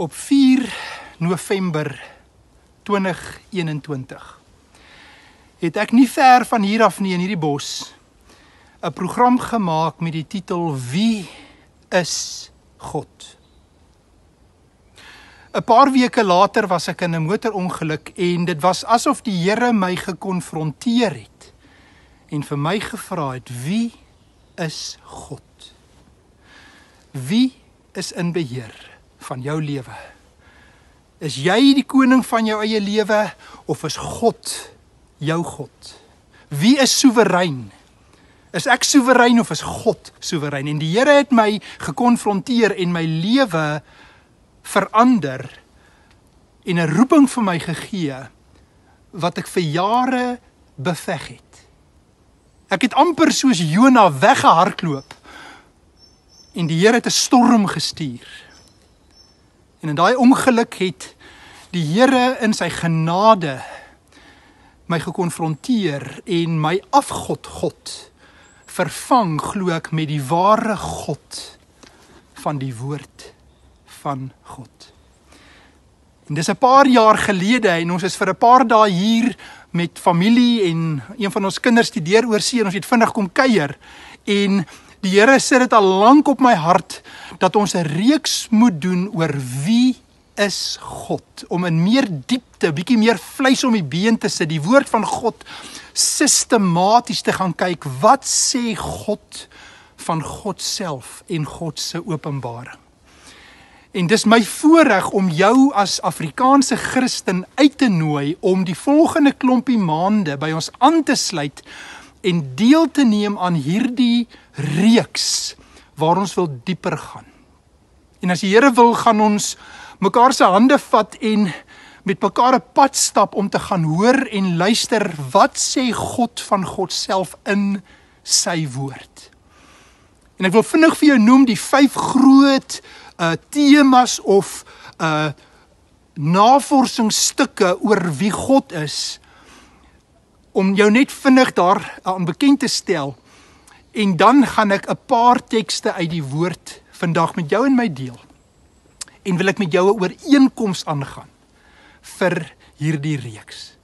Op 4 November 2021 het ek nie ver van hier af nie in hierdie bos 'n program gemaak met die titel Wie is God? 'n Paar weke later was ek in 'n motorongeluk en dit was asof die Here my gekonfronteer het en vir my gevra het, wie is God? Wie is in beheer van jou lewe? Is jy die koning van jou eie lewe of is God jou God? Wie is soewerein? Is ek soewerein of is God soewerein? En die Here het my gekonfronteer en my lewe verander en 'n roeping vir my gegee wat ek vir jare beveg het. Ek het amper soos Jona weggehardloop en die Here het 'n storm gestuur. En in daai ongeluk het die Here in sy genade my gekonfronteer en my afgod God vervang, glo ek, met die ware God van die woord van God. En dis 'n paar jaar gelede en ons is vir 'n paar dae hier met familie en een van ons kinders studeer oorsee en ons het vinnig kom kuier en die Here sit dit al lank op my hart dat ons 'n reeks moet doen oor wie is God, om in meer diepte, bietjie meer vleis om die been te sit, die woord van God sistematies te gaan kyk, wat sê God van God self en God se openbaring. En dis my voorreg om jou as Afrikaanse Christen uit te nooi om die volgende klompie maande by ons aan te sluit en deel te neem aan hierdie reeks waar ons wil dieper gaan. En as die Here wil, gaan ons mekaar se hande vat en met mekaar 'n pad stap om te gaan hoor en luister wat sê God van God self in sy woord. En ek wil vinnig vir jou noem die 5 groot temas of navorsingsstukke oor wie God is, om jou net vinnig daaraan bekend te stel, en dan gaan ek 'n paar tekste uit die woord vandag met jou en my deel, en wil ek met jou 'n ooreenkoms aangaan vir hierdie reeks.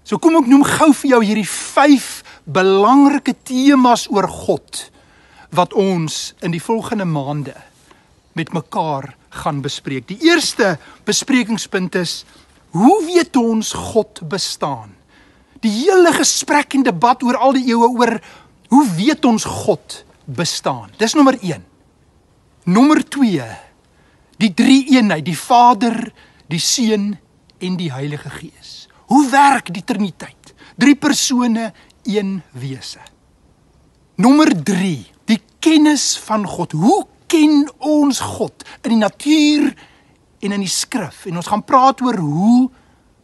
So kom ek noem gou vir jou hierdie 5 belangrike temas oor God, wat ons in die volgende maande met mekaar gaan bespreek. Die eerste besprekingspunt is, hoe weet ons God bestaan? Die hele gesprek en debat oor al die eeue oor, hoe weet ons God bestaan? Dis nommer 1. Nommer 2, die drie-eenheid, die Vader, die Seun en die Heilige Gees. Hoe werk die Triniteit? 3 persone, 1 wese. Nommer 3, die kennis van God. Hoe ken ons God in die natuur en in die skrif? En ons gaan praat oor hoe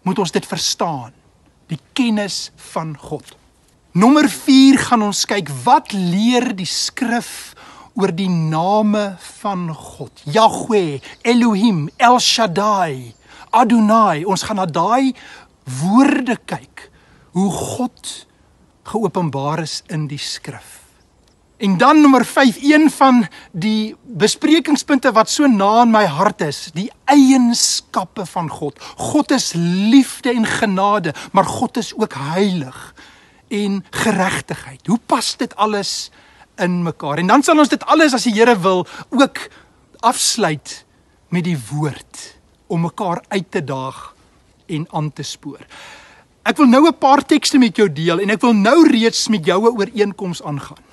moet ons dit verstaan? Die kennis van God. Nommer 4 gaan ons kyk, wat leer die skrif oor die name van God? Yahweh, Elohim, El Shaddai, Adonai. Ons gaan na daai woorde kyk, hoe God geopenbaar is in die skrif. En dan nommer 5, een van die besprekingspunte wat so na in my hart is, die eienskappe van God. God is liefde en genade, maar God is ook heilig en geregtigheid. Hoe pas dit alles in mekaar? En dan sal ons dit alles, as die Here wil, ook afsluit met die woord, om mekaar uit te daag en aan te spoor. Ek wil nou 'n paar tekste met jou deel, en ek wil nou reeds met jou 'n ooreenkoms aangaan.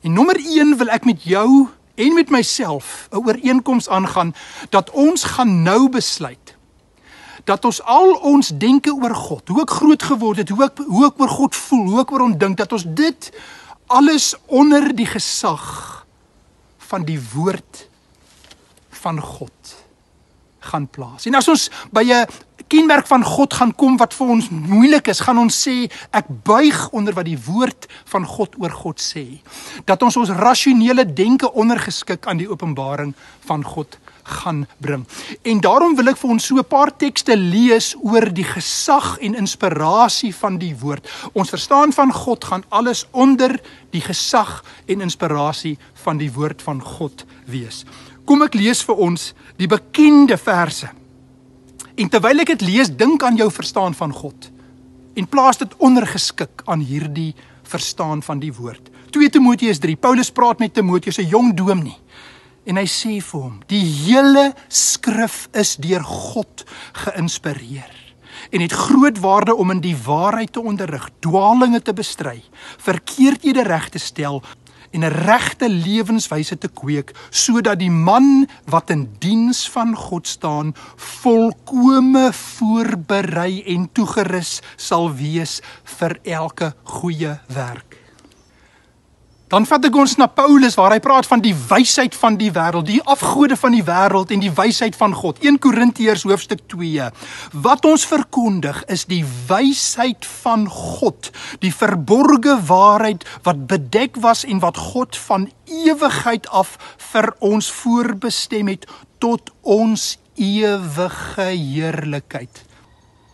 En nommer 1 wil ek met jou en met myself 'n ooreenkoms aangaan, dat ons gaan nou besluit, dat ons al ons denke oor God, hoe ek groot geword het, hoe ek oor God voel, hoe ek oor hom dink, dat ons dit alles onder die gesag van die woord van God gaan plaas. En as ons by 'n kenmerk van God gaan kom wat vir ons moeilik is, gaan ons sê, ek buig onder wat die woord van God oor God sê. Dat ons rasionele denke ondergeskik aan die openbaring van God gaan bring. En daarom wil ek vir ons so 'n paar tekste lees oor die gesag en inspirasie van die woord. Ons verstaan van God gaan alles onder die gesag en inspirasie van die woord van God wees. Kom ek lees vir ons die bekende verse. En terwyl ek dit lees, dink aan jou verstaan van God. En plaas dit ondergeskik aan hierdie verstaan van die woord. 2 Timoteus 3, Paulus praat met Timoteus, 'n jong dominee. En hy sê vir hom, die hele skrif is deur God geïnspireer. En het groot waarde om in die waarheid te onderrig, dwalinge te bestry, verkeerdhede reg te stel, en 'n regte lewenswyse te kweek, sodat die man wat in diens van God staan, volkome voorberei en toegerus sal wees vir elke goeie werk. Dan vat ek ons na Paulus, waar hy praat van die wysheid van die wêreld, die afgode van die wêreld en die wysheid van God. 1 Korintiërs hoofstuk 2. Wat ons verkondig is die wysheid van God, die verborge waarheid wat bedek was en wat God van ewigheid af vir ons voorbestem het tot ons ewige heerlikheid.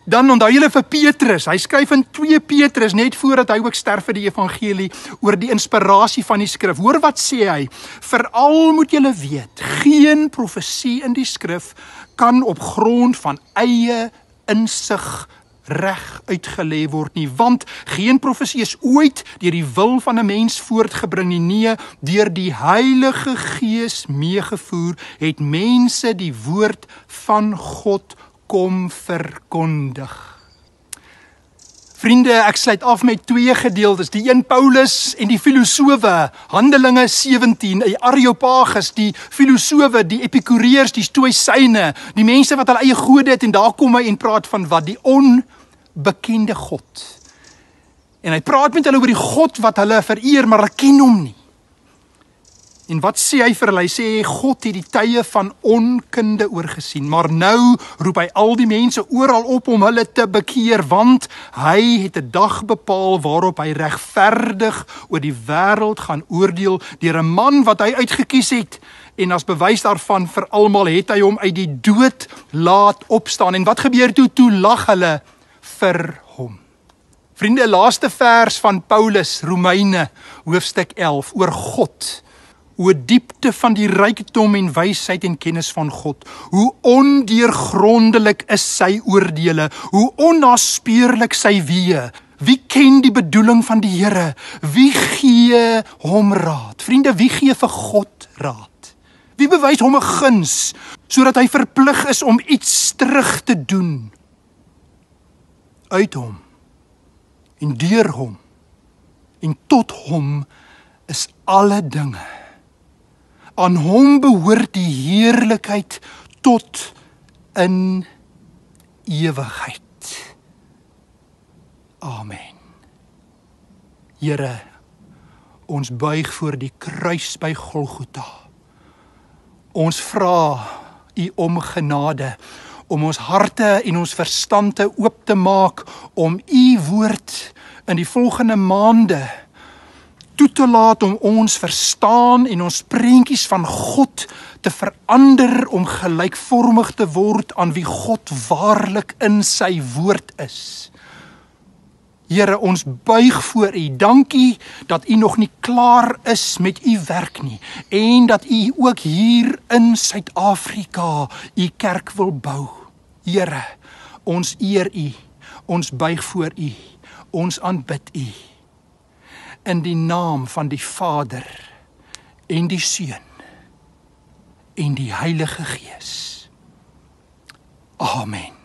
Dan onthou julle vir Petrus, hy skryf in 2 Petrus, net voordat hy ook sterf vir die evangelie, oor die inspirasie van die skrif. Hoor wat sê hy, veral moet julle weet, geen profesie in die skrif kan op grond van eie insig reg uitgelê word nie, want geen profesie is ooit deur die wil van 'n mens voortgebring nie, nee, deur die Heilige Gees meegevoer, het mense die woord van God kom verkondig. Vriende, ek sluit af met 2 gedeeltes, die een Paulus en die filosowe, Handelinge 17, die Areopagus, die filosowe, die Epikureërs, die Stoïsyne, die mense wat hulle eie gode het, en daar kom hy en praat van wat? Die onbekende God. En hy praat met hulle oor die God wat hulle vereer, maar hulle ken hom nie. En wat sê hy vir hulle? Hy sê, God het die tye van onkunde oorgesien, maar nou roep hy al die mense oral op om hulle te bekeer, want hy het 'n dag bepaal waarop hy regverdig oor die wêreld gaan oordeel deur 'n man wat hy uitgekies het. En as bewys daarvan vir almal het hy hom uit die dood laat opstaan. En wat gebeur toe? Toe lag hulle vir hom. Vriende, laaste vers van Paulus, Romeine, hoofstuk 11, oor God. Hoe diepte van die rykdom en wysheid en kennis van God, hoe ondeurgrondelik is sy oordeele, hoe onnaspeurlik sy weë. Wie ken die bedoeling van die Here? Wie gee hom raad? Vriende, wie gee vir God raad? Wie bewys hom 'n guns, sodat hy verplig is om iets terug te doen? Uit hom, en deur hom, en tot hom is alle dinge. Aan hom behoort die heerlikheid tot in ewigheid. Amen. Here, ons buig voor die kruis by Golgotha. Ons vra U om genade, om ons harte en ons verstande oop te maak, om U woord in die volgende maande toe te laat om ons verstaan en ons prentjies van God te verander om gelykvormig te word aan wie God waarlik in sy woord is. Here, ons buig voor U. Dankie dat U nog nie klaar is met U werk nie en dat U ook hier in Suid-Afrika U kerk wil bou. Here, ons eer U, ons buig voor U, ons aanbid U. In die naam van die Vader en die Seun en die Heilige Gees. Amen.